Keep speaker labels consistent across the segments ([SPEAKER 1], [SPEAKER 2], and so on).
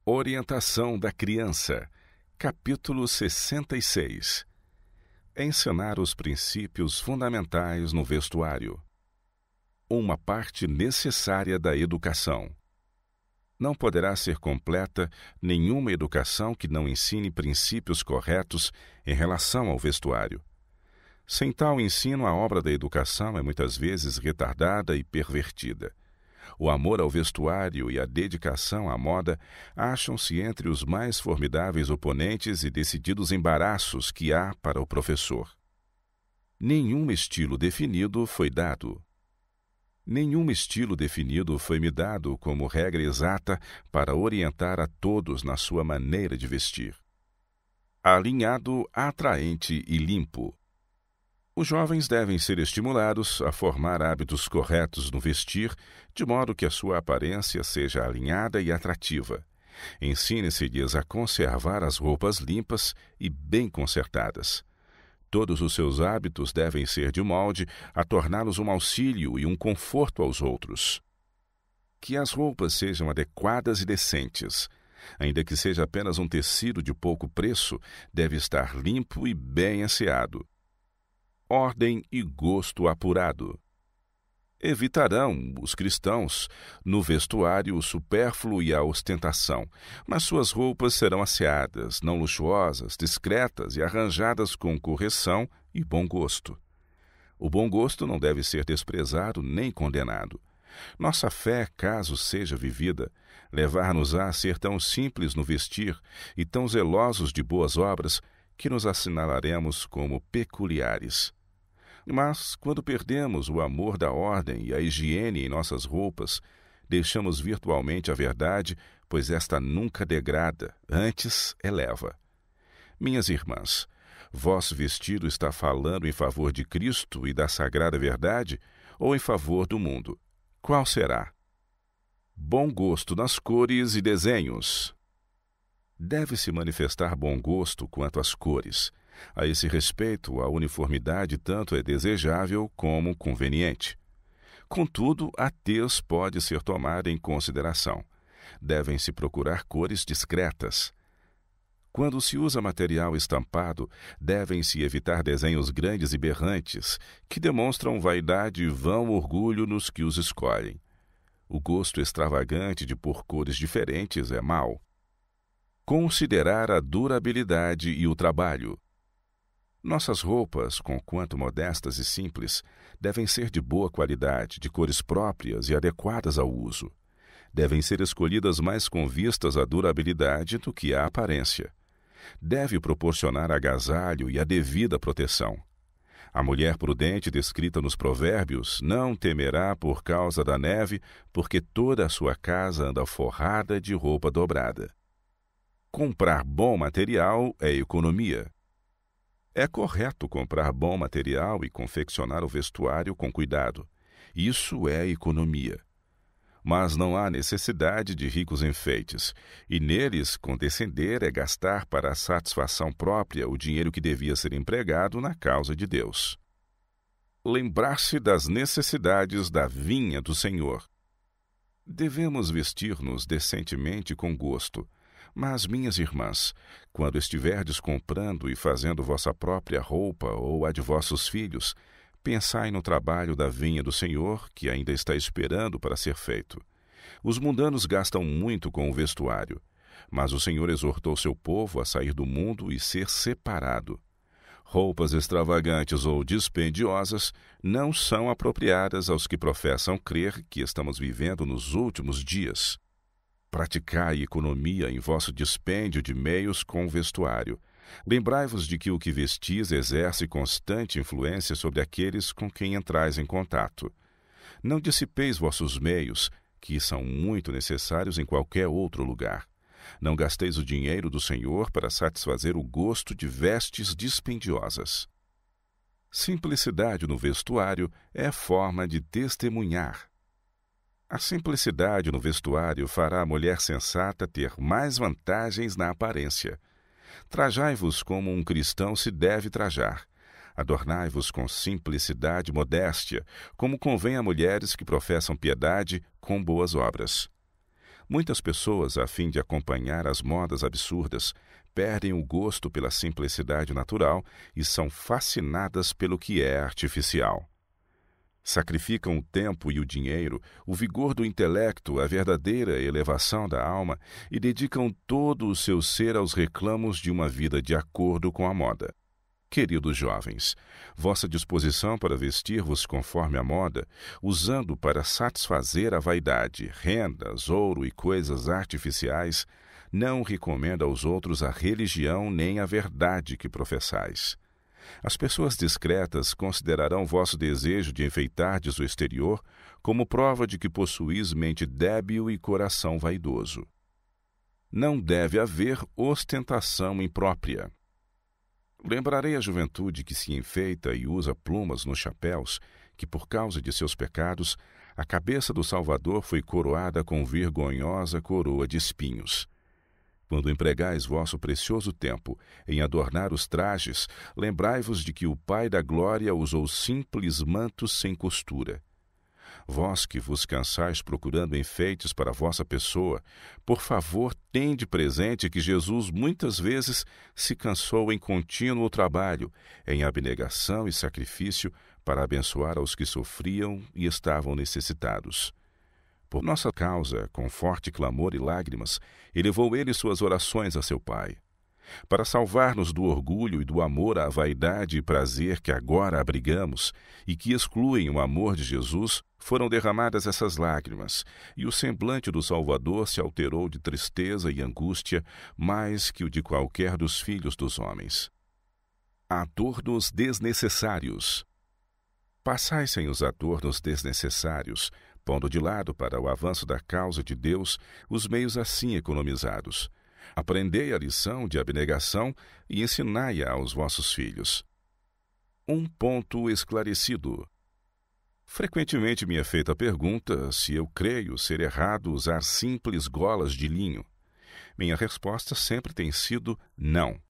[SPEAKER 1] Orientação da criança. Capítulo 66. Ensinar os princípios fundamentais no vestuário. Uma parte necessária da educação. Não poderá ser completa nenhuma educação que não ensine princípios corretos em relação ao vestuário. Sem tal ensino, a obra da educação é muitas vezes retardada e pervertida. O amor ao vestuário e a dedicação à moda acham-se entre os mais formidáveis oponentes e decididos embaraços que há para o professor. Nenhum estilo definido foi dado. Nenhum estilo definido foi-me dado como regra exata para orientar a todos na sua maneira de vestir. Alinhado, atraente e limpo. Os jovens devem ser estimulados a formar hábitos corretos no vestir, de modo que a sua aparência seja alinhada e atrativa. Ensine-se-lhes a conservar as roupas limpas e bem consertadas. Todos os seus hábitos devem ser de molde a torná-los um auxílio e um conforto aos outros. Que as roupas sejam adequadas e decentes. Ainda que seja apenas um tecido de pouco preço, deve estar limpo e bem asseado. Ordem e gosto apurado. Evitarão, os cristãos, no vestuário o supérfluo e a ostentação, mas suas roupas serão asseadas, não luxuosas, discretas e arranjadas com correção e bom gosto. O bom gosto não deve ser desprezado nem condenado. Nossa fé, caso seja vivida, levar-nos-á a ser tão simples no vestir e tão zelosos de boas obras que nos assinalaremos como peculiares. Mas, quando perdemos o amor da ordem e a higiene em nossas roupas, deixamos virtualmente a verdade, pois esta nunca degrada, antes eleva. Minhas irmãs, vosso vestido está falando em favor de Cristo e da sagrada verdade, ou em favor do mundo? Qual será? Bom gosto nas cores e desenhos. Deve-se manifestar bom gosto quanto às cores. A esse respeito, a uniformidade tanto é desejável como conveniente. Contudo, a tez pode ser tomada em consideração. Devem-se procurar cores discretas. Quando se usa material estampado, devem-se evitar desenhos grandes e berrantes, que demonstram vaidade e vão orgulho nos que os escolhem. O gosto extravagante de pôr cores diferentes é mau. Considerar a durabilidade e o trabalho. Nossas roupas, conquanto modestas e simples, devem ser de boa qualidade, de cores próprias e adequadas ao uso. Devem ser escolhidas mais com vistas à durabilidade do que à aparência. Deve proporcionar agasalho e a devida proteção. A mulher prudente descrita nos provérbios não temerá por causa da neve, porque toda a sua casa anda forrada de roupa dobrada. Comprar bom material é economia. É correto comprar bom material e confeccionar o vestuário com cuidado. Isso é economia. Mas não há necessidade de ricos enfeites, e neles condescender é gastar para a satisfação própria o dinheiro que devia ser empregado na causa de Deus. Lembrar-se das necessidades da vinha do Senhor. Devemos vestir-nos decentemente com gosto. Mas, minhas irmãs, quando estiverdes comprando e fazendo vossa própria roupa ou a de vossos filhos, pensai no trabalho da vinha do Senhor, que ainda está esperando para ser feito. Os mundanos gastam muito com o vestuário, mas o Senhor exortou seu povo a sair do mundo e ser separado. Roupas extravagantes ou dispendiosas não são apropriadas aos que professam crer que estamos vivendo nos últimos dias. Praticai economia em vosso dispêndio de meios com vestuário. Lembrai-vos de que o que vestis exerce constante influência sobre aqueles com quem entrais em contato. Não dissipeis vossos meios, que são muito necessários em qualquer outro lugar. Não gasteis o dinheiro do Senhor para satisfazer o gosto de vestes dispendiosas. Simplicidade no vestuário é forma de testemunhar. A simplicidade no vestuário fará a mulher sensata ter mais vantagens na aparência. Trajai-vos como um cristão se deve trajar. Adornai-vos com simplicidade e modéstia, como convém a mulheres que professam piedade com boas obras. Muitas pessoas, a fim de acompanhar as modas absurdas, perdem o gosto pela simplicidade natural e são fascinadas pelo que é artificial. Sacrificam o tempo e o dinheiro, o vigor do intelecto, a verdadeira elevação da alma e dedicam todo o seu ser aos reclamos de uma vida de acordo com a moda. Queridos jovens, vossa disposição para vestir-vos conforme a moda, usando para satisfazer a vaidade, rendas, ouro e coisas artificiais, não recomenda aos outros a religião nem a verdade que professais. As pessoas discretas considerarão vosso desejo de enfeitardes o exterior como prova de que possuís mente débil e coração vaidoso. Não deve haver ostentação imprópria. Lembrarei a juventude que se enfeita e usa plumas nos chapéus, que por causa de seus pecados, a cabeça do Salvador foi coroada com vergonhosa coroa de espinhos. Quando empregais vosso precioso tempo em adornar os trajes, lembrai-vos de que o Pai da Glória usou simples mantos sem costura. Vós que vos cansais procurando enfeites para a vossa pessoa, por favor, tende presente que Jesus muitas vezes se cansou em contínuo trabalho, em abnegação e sacrifício, para abençoar aos que sofriam e estavam necessitados. Por nossa causa, com forte clamor e lágrimas, elevou ele suas orações a seu Pai. Para salvar-nos do orgulho e do amor à vaidade e prazer que agora abrigamos e que excluem o amor de Jesus, foram derramadas essas lágrimas, e o semblante do Salvador se alterou de tristeza e angústia mais que o de qualquer dos filhos dos homens. Adornos desnecessários. Passai sem os adornos desnecessários, pondo de lado para o avanço da causa de Deus os meios assim economizados. Aprendei a lição de abnegação e ensinai-a aos vossos filhos. Um ponto esclarecido. Frequentemente me é feita a pergunta se eu creio ser errado usar simples golas de linho. Minha resposta sempre tem sido não.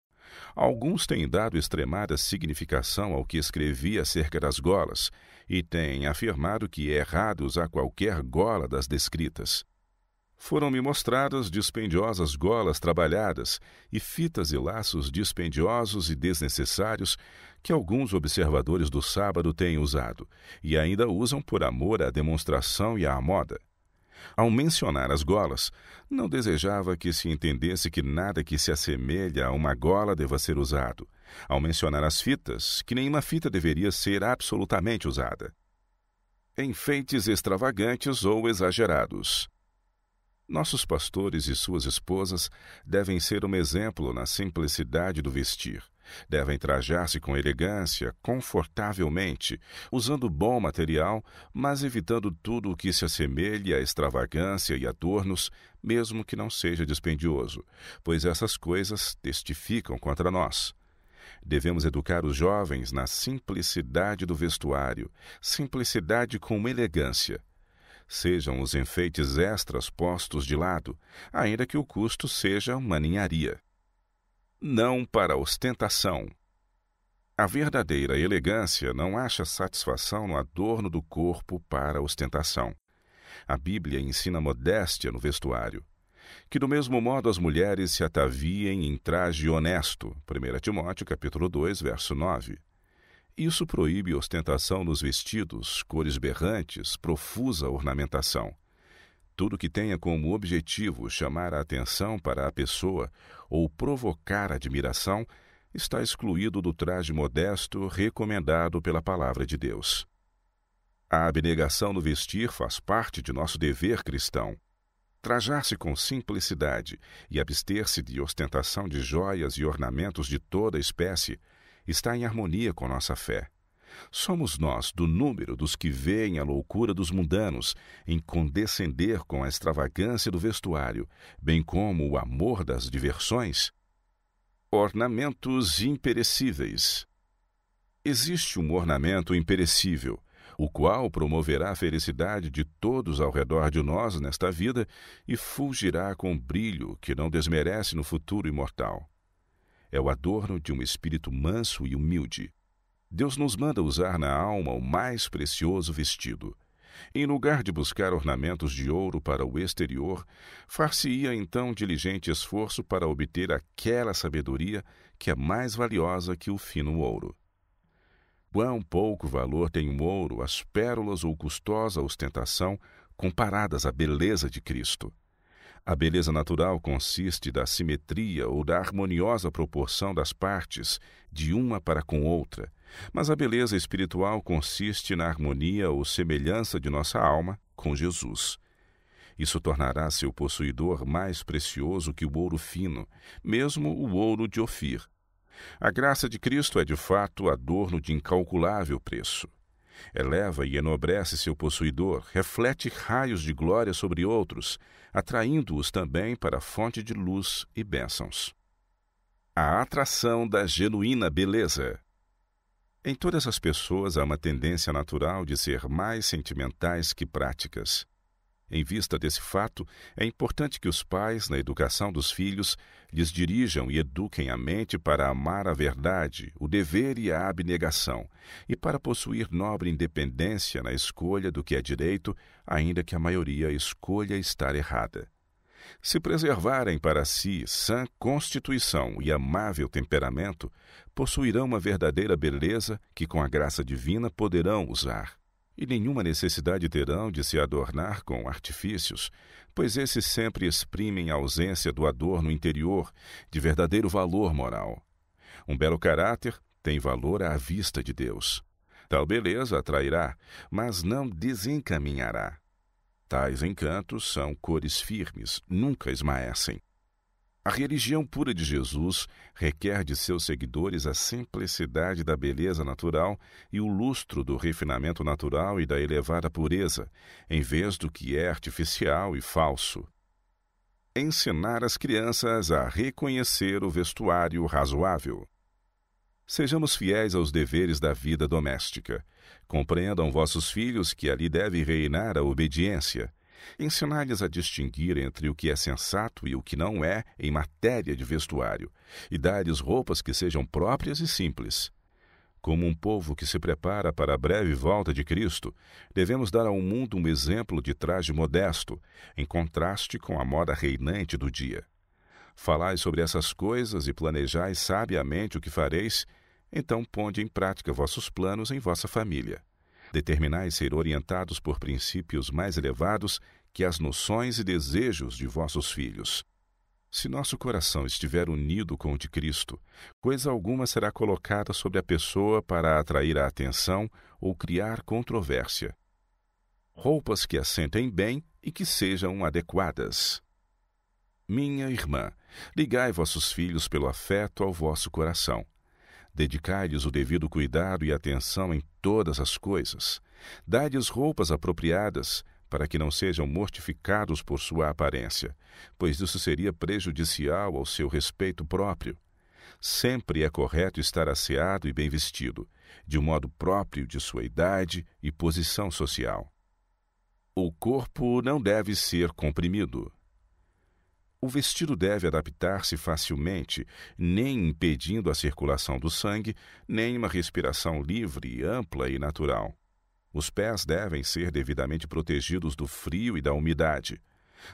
[SPEAKER 1] Alguns têm dado extremada significação ao que escrevi acerca das golas e têm afirmado que é errado usar qualquer gola das descritas. Foram-me mostradas dispendiosas golas trabalhadas e fitas e laços dispendiosos e desnecessários que alguns observadores do sábado têm usado e ainda usam por amor à demonstração e à moda. Ao mencionar as golas, não desejava que se entendesse que nada que se assemelha a uma gola deva ser usado. Ao mencionar as fitas, que nenhuma fita deveria ser absolutamente usada. Enfeites extravagantes ou exagerados. Nossos pastores e suas esposas devem ser um exemplo na simplicidade do vestir. Devem trajar-se com elegância, confortavelmente, usando bom material, mas evitando tudo o que se assemelhe à extravagância e adornos, mesmo que não seja dispendioso, pois essas coisas testificam contra nós. Devemos educar os jovens na simplicidade do vestuário, simplicidade com elegância. Sejam os enfeites extras postos de lado, ainda que o custo seja uma ninharia. Não para ostentação. A verdadeira elegância não acha satisfação no adorno do corpo para ostentação. A Bíblia ensina modéstia no vestuário. Que do mesmo modo as mulheres se ataviem em traje honesto. 1 Timóteo capítulo 2, verso 9. Isso proíbe ostentação nos vestidos, cores berrantes, profusa ornamentação. Tudo que tenha como objetivo chamar a atenção para a pessoa ou provocar admiração está excluído do traje modesto recomendado pela palavra de Deus. A abnegação no vestir faz parte de nosso dever cristão. Trajar-se com simplicidade e abster-se de ostentação de joias e ornamentos de toda espécie está em harmonia com nossa fé. Somos nós do número dos que veem a loucura dos mundanos em condescender com a extravagância do vestuário, bem como o amor das diversões? Ornamentos imperecíveis. Existe um ornamento imperecível, o qual promoverá a felicidade de todos ao redor de nós nesta vida e fulgirá com brilho que não desmerece no futuro imortal. É o adorno de um espírito manso e humilde. Deus nos manda usar na alma o mais precioso vestido. em lugar de buscar ornamentos de ouro para o exterior, far-se-ia então diligente esforço para obter aquela sabedoria que é mais valiosa que o fino ouro. Quão pouco valor tem o ouro, as pérolas ou custosa ostentação comparadas à beleza de Cristo. A beleza natural consiste da simetria ou da harmoniosa proporção das partes, de uma para com outra, mas a beleza espiritual consiste na harmonia ou semelhança de nossa alma com Jesus. Isso tornará seu possuidor mais precioso que o ouro fino, mesmo o ouro de Ofir. A graça de Cristo é de fato adorno de incalculável preço. Eleva e enobrece seu possuidor, reflete raios de glória sobre outros, atraindo-os também para a fonte de luz e bênçãos. A atração da genuína beleza. Em todas as pessoas há uma tendência natural de ser mais sentimentais que práticas. Em vista desse fato, é importante que os pais, na educação dos filhos, lhes dirijam e eduquem a mente para amar a verdade, o dever e a abnegação, e para possuir nobre independência na escolha do que é direito, ainda que a maioria escolha estar errada. Se preservarem para si sã constituição e amável temperamento, possuirão uma verdadeira beleza que, com a graça divina, poderão usar. E nenhuma necessidade terão de se adornar com artifícios, pois esses sempre exprimem a ausência do adorno interior, de verdadeiro valor moral. Um belo caráter tem valor à vista de Deus. Tal beleza atrairá, mas não desencaminhará. Tais encantos são cores firmes, nunca esmaecem. A religião pura de Jesus requer de seus seguidores a simplicidade da beleza natural e o lustro do refinamento natural e da elevada pureza, em vez do que é artificial e falso. Ensinar as crianças a reconhecer o vestuário razoável. Sejamos fiéis aos deveres da vida doméstica. Compreendam vossos filhos que ali deve reinar a obediência. Ensinar-lhes a distinguir entre o que é sensato e o que não é em matéria de vestuário, e dar-lhes roupas que sejam próprias e simples. Como um povo que se prepara para a breve volta de Cristo, devemos dar ao mundo um exemplo de traje modesto, em contraste com a moda reinante do dia. Falai sobre essas coisas e planejai sabiamente o que fareis, então ponde em prática vossos planos em vossa família. Determinai ser orientados por princípios mais elevados que as noções e desejos de vossos filhos. Se nosso coração estiver unido com o de Cristo, coisa alguma será colocada sobre a pessoa para atrair a atenção ou criar controvérsia. Roupas que assentem bem e que sejam adequadas. Minha irmã, ligai vossos filhos pelo afeto ao vosso coração. Dedicai-lhes o devido cuidado e atenção em todas as coisas. Dai-lhes roupas apropriadas, para que não sejam mortificados por sua aparência, pois isso seria prejudicial ao seu respeito próprio. Sempre é correto estar asseado e bem vestido, de um modo próprio de sua idade e posição social. O corpo não deve ser comprimido. O vestido deve adaptar-se facilmente, nem impedindo a circulação do sangue, nem uma respiração livre, ampla e natural. Os pés devem ser devidamente protegidos do frio e da umidade.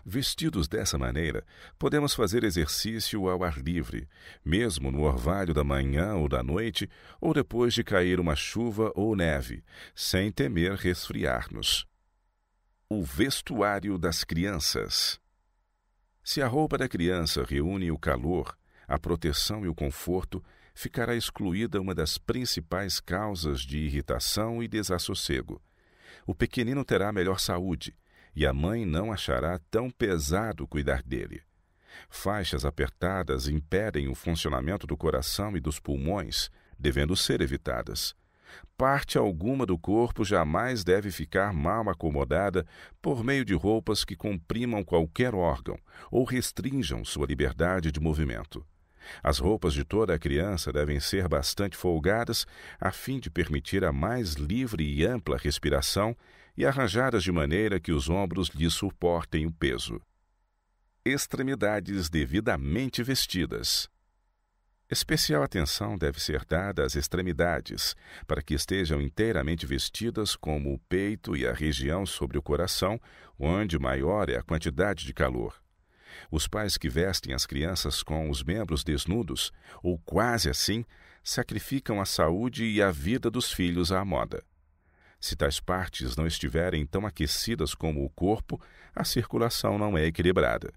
[SPEAKER 1] Vestidos dessa maneira, podemos fazer exercício ao ar livre, mesmo no orvalho da manhã ou da noite, ou depois de cair uma chuva ou neve, sem temer resfriar-nos. O vestuário das crianças. Se a roupa da criança reúne o calor, a proteção e o conforto, ficará excluída uma das principais causas de irritação e desassossego. O pequenino terá melhor saúde, e a mãe não achará tão pesado cuidar dele. Faixas apertadas impedem o funcionamento do coração e dos pulmões, devendo ser evitadas. Parte alguma do corpo jamais deve ficar mal acomodada por meio de roupas que comprimam qualquer órgão ou restringam sua liberdade de movimento. As roupas de toda a criança devem ser bastante folgadas a fim de permitir a mais livre e ampla respiração e arranjadas de maneira que os ombros lhe suportem o peso. Extremidades devidamente vestidas. Especial atenção deve ser dada às extremidades, para que estejam inteiramente vestidas, como o peito e a região sobre o coração, onde maior é a quantidade de calor. Os pais que vestem as crianças com os membros desnudos, ou quase assim, sacrificam a saúde e a vida dos filhos à moda. Se tais partes não estiverem tão aquecidas como o corpo, a circulação não é equilibrada.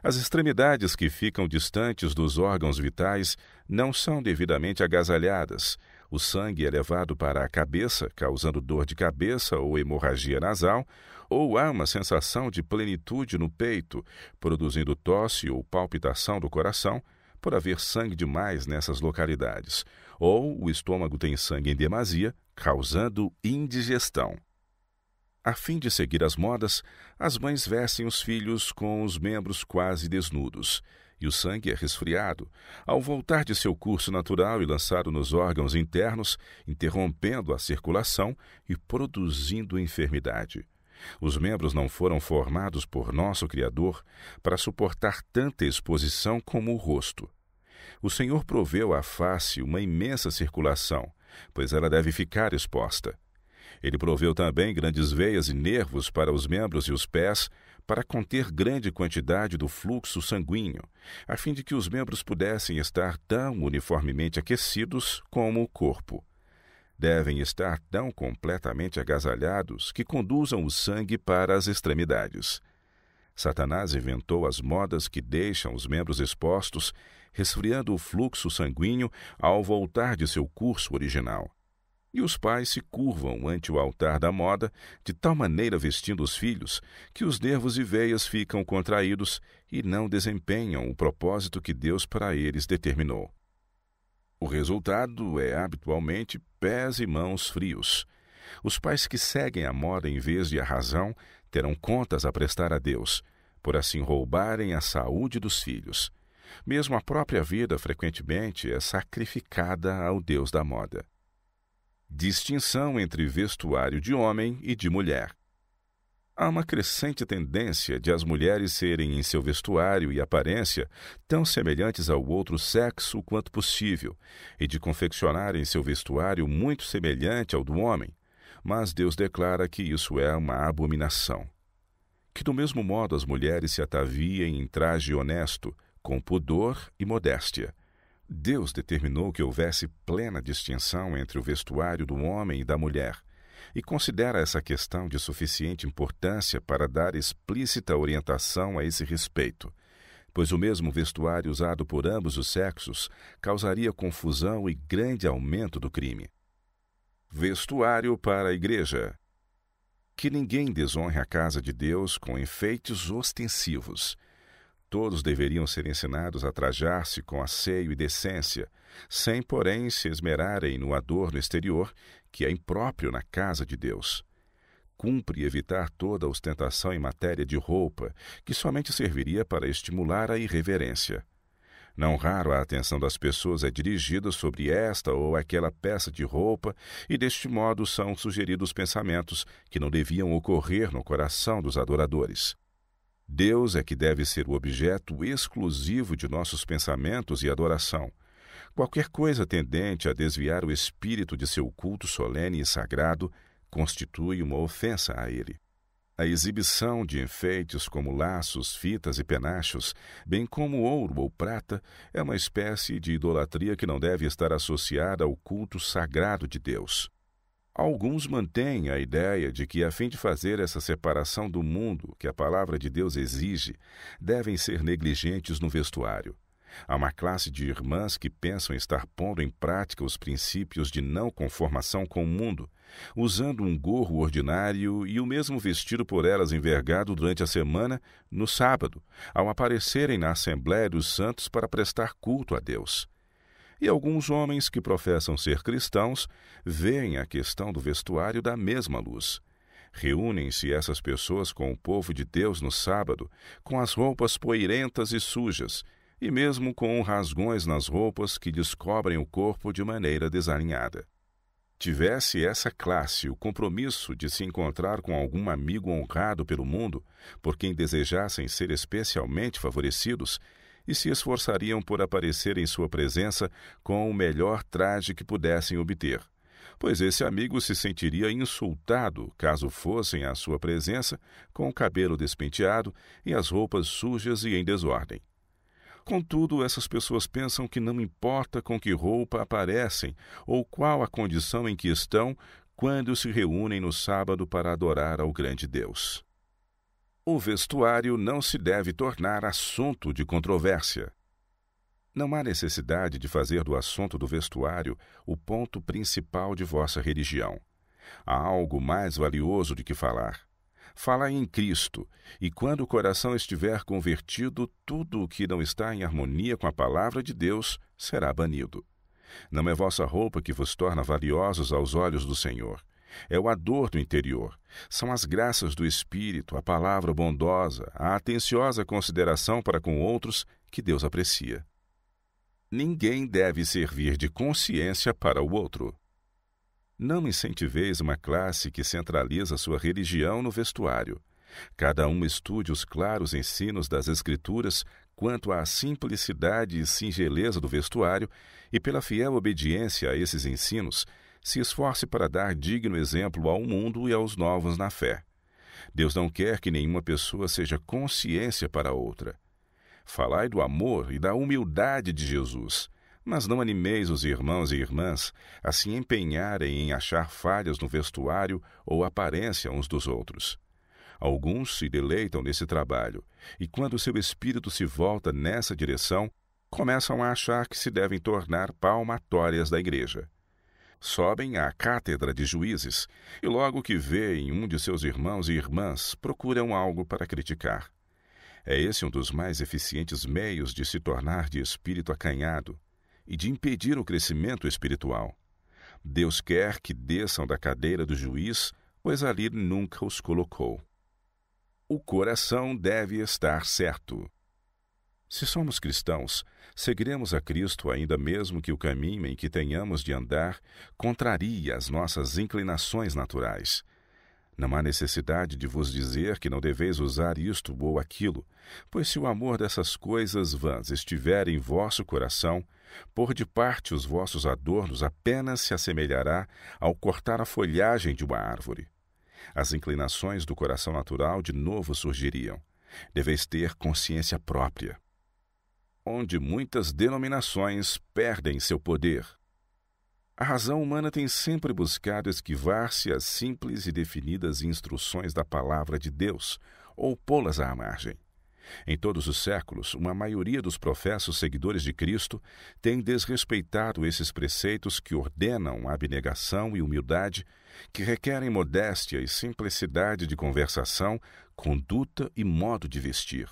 [SPEAKER 1] As extremidades que ficam distantes dos órgãos vitais não são devidamente agasalhadas. O sangue é levado para a cabeça, causando dor de cabeça ou hemorragia nasal, ou há uma sensação de plenitude no peito, produzindo tosse ou palpitação do coração, por haver sangue demais nessas localidades, ou o estômago tem sangue em demasia, causando indigestão. A fim de seguir as modas, as mães vestem os filhos com os membros quase desnudos, e o sangue é resfriado, ao voltar de seu curso natural e lançado nos órgãos internos, interrompendo a circulação e produzindo enfermidade. Os membros não foram formados por nosso Criador para suportar tanta exposição como o rosto. O Senhor proveu à face uma imensa circulação, pois ela deve ficar exposta. Ele proveu também grandes veias e nervos para os membros e os pés, para conter grande quantidade do fluxo sanguíneo, a fim de que os membros pudessem estar tão uniformemente aquecidos como o corpo. Devem estar tão completamente agasalhados que conduzam o sangue para as extremidades. Satanás inventou as modas que deixam os membros expostos, resfriando o fluxo sanguíneo ao voltar de seu curso original. E os pais se curvam ante o altar da moda, de tal maneira vestindo os filhos, que os nervos e veias ficam contraídos e não desempenham o propósito que Deus para eles determinou. O resultado é, habitualmente, pés e mãos frios. Os pais que seguem a moda em vez de a razão terão contas a prestar a Deus, por assim roubarem a saúde dos filhos. Mesmo a própria vida, frequentemente, é sacrificada ao Deus da moda. Distinção entre vestuário de homem e de mulher. Há uma crescente tendência de as mulheres serem em seu vestuário e aparência tão semelhantes ao outro sexo quanto possível, e de confeccionarem seu vestuário muito semelhante ao do homem, mas Deus declara que isso é uma abominação. Que do mesmo modo as mulheres se ataviem em traje honesto, com pudor e modéstia. Deus determinou que houvesse plena distinção entre o vestuário do homem e da mulher, e considera essa questão de suficiente importância para dar explícita orientação a esse respeito, pois o mesmo vestuário usado por ambos os sexos causaria confusão e grande aumento do crime. Vestuário para a igreja. Que ninguém desonre a casa de Deus com enfeites ostensivos. Todos deveriam ser ensinados a trajar-se com asseio e decência, sem, porém, se esmerarem no adorno exterior, que é impróprio na casa de Deus. Cumpre evitar toda ostentação em matéria de roupa, que somente serviria para estimular a irreverência. Não raro a atenção das pessoas é dirigida sobre esta ou aquela peça de roupa, e deste modo são sugeridos pensamentos que não deviam ocorrer no coração dos adoradores. Deus é que deve ser o objeto exclusivo de nossos pensamentos e adoração. Qualquer coisa tendente a desviar o espírito de seu culto solene e sagrado constitui uma ofensa a ele. A exibição de enfeites como laços, fitas e penachos, bem como ouro ou prata, é uma espécie de idolatria que não deve estar associada ao culto sagrado de Deus. Alguns mantêm a ideia de que, a fim de fazer essa separação do mundo que a palavra de Deus exige, devem ser negligentes no vestuário. Há uma classe de irmãs que pensam estar pondo em prática os princípios de não conformação com o mundo, usando um gorro ordinário e o mesmo vestido por elas envergado durante a semana, no sábado, ao aparecerem na Assembleia dos Santos para prestar culto a Deus. E alguns homens que professam ser cristãos veem a questão do vestuário da mesma luz. Reúnem-se essas pessoas com o povo de Deus no sábado, com as roupas poeirentas e sujas, e mesmo com rasgões nas roupas que descobrem o corpo de maneira desalinhada. Tivesse essa classe o compromisso de se encontrar com algum amigo honrado pelo mundo, por quem desejassem ser especialmente favorecidos, e se esforçariam por aparecer em sua presença com o melhor traje que pudessem obter, pois esse amigo se sentiria insultado caso fossem à sua presença com o cabelo despenteado e as roupas sujas e em desordem. Contudo, essas pessoas pensam que não importa com que roupa aparecem ou qual a condição em que estão quando se reúnem no sábado para adorar ao grande Deus. O vestuário não se deve tornar assunto de controvérsia. Não há necessidade de fazer do assunto do vestuário o ponto principal de vossa religião. Há algo mais valioso de que falar. Falai em Cristo, e quando o coração estiver convertido, tudo o que não está em harmonia com a palavra de Deus será banido. Não é vossa roupa que vos torna valiosos aos olhos do Senhor. É o adorno interior. São as graças do Espírito, a palavra bondosa, a atenciosa consideração para com outros que Deus aprecia. Ninguém deve servir de consciência para o outro. Não incentiveis uma classe que centraliza sua religião no vestuário. Cada um estude os claros ensinos das Escrituras quanto à simplicidade e singeleza do vestuário e, pela fiel obediência a esses ensinos, se esforce para dar digno exemplo ao mundo e aos novos na fé. Deus não quer que nenhuma pessoa seja consciência para outra. Falai do amor e da humildade de Jesus, mas não animeis os irmãos e irmãs a se empenharem em achar falhas no vestuário ou aparência uns dos outros. Alguns se deleitam nesse trabalho, e quando seu espírito se volta nessa direção, começam a achar que se devem tornar palmatórias da igreja. Sobem à cátedra de juízes, e logo que veem um de seus irmãos e irmãs, procuram algo para criticar. É esse um dos mais eficientes meios de se tornar de espírito acanhado e de impedir o crescimento espiritual. Deus quer que desçam da cadeira do juiz, pois ali nunca os colocou. O coração deve estar certo. Se somos cristãos, seguiremos a Cristo ainda mesmo que o caminho em que tenhamos de andar contrarie as nossas inclinações naturais. Não há necessidade de vos dizer que não deveis usar isto ou aquilo, pois se o amor dessas coisas vãs estiver em vosso coração, pôr de parte os vossos adornos apenas se assemelhará ao cortar a folhagem de uma árvore. As inclinações do coração natural de novo surgiriam. Deveis ter consciência própria. Onde muitas denominações perdem seu poder. A razão humana tem sempre buscado esquivar-se às simples e definidas instruções da palavra de Deus, ou pô-las à margem. Em todos os séculos, uma maioria dos professos seguidores de Cristo tem desrespeitado esses preceitos que ordenam abnegação e humildade, que requerem modéstia e simplicidade de conversação, conduta e modo de vestir.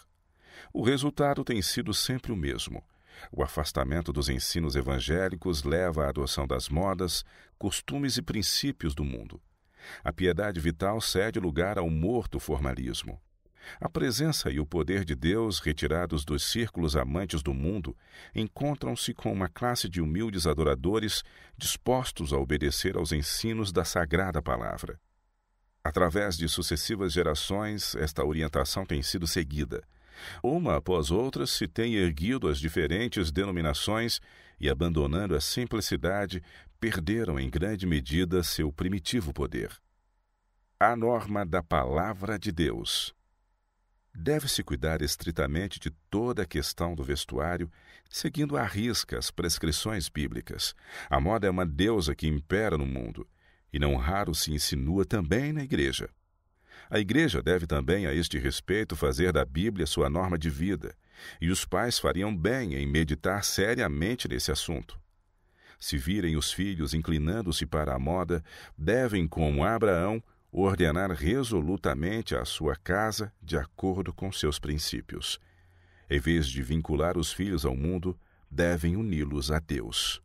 [SPEAKER 1] O resultado tem sido sempre o mesmo. O afastamento dos ensinos evangélicos leva à adoção das modas, costumes e princípios do mundo. A piedade vital cede lugar ao morto formalismo. A presença e o poder de Deus, retirados dos círculos amantes do mundo, encontram-se com uma classe de humildes adoradores dispostos a obedecer aos ensinos da Sagrada Palavra. Através de sucessivas gerações, esta orientação tem sido seguida. Uma após outra se têm erguido as diferentes denominações e, abandonando a simplicidade, perderam em grande medida seu primitivo poder. A norma da Palavra de Deus. Deve-se cuidar estritamente de toda a questão do vestuário, seguindo à risca as prescrições bíblicas. A moda é uma deusa que impera no mundo, e não raro se insinua também na igreja. A igreja deve também, a este respeito, fazer da Bíblia sua norma de vida, e os pais fariam bem em meditar seriamente nesse assunto. Se virem os filhos inclinando-se para a moda, devem, como Abraão, ordenar resolutamente a sua casa de acordo com seus princípios. Em vez de vincular os filhos ao mundo, devem uni-los a Deus.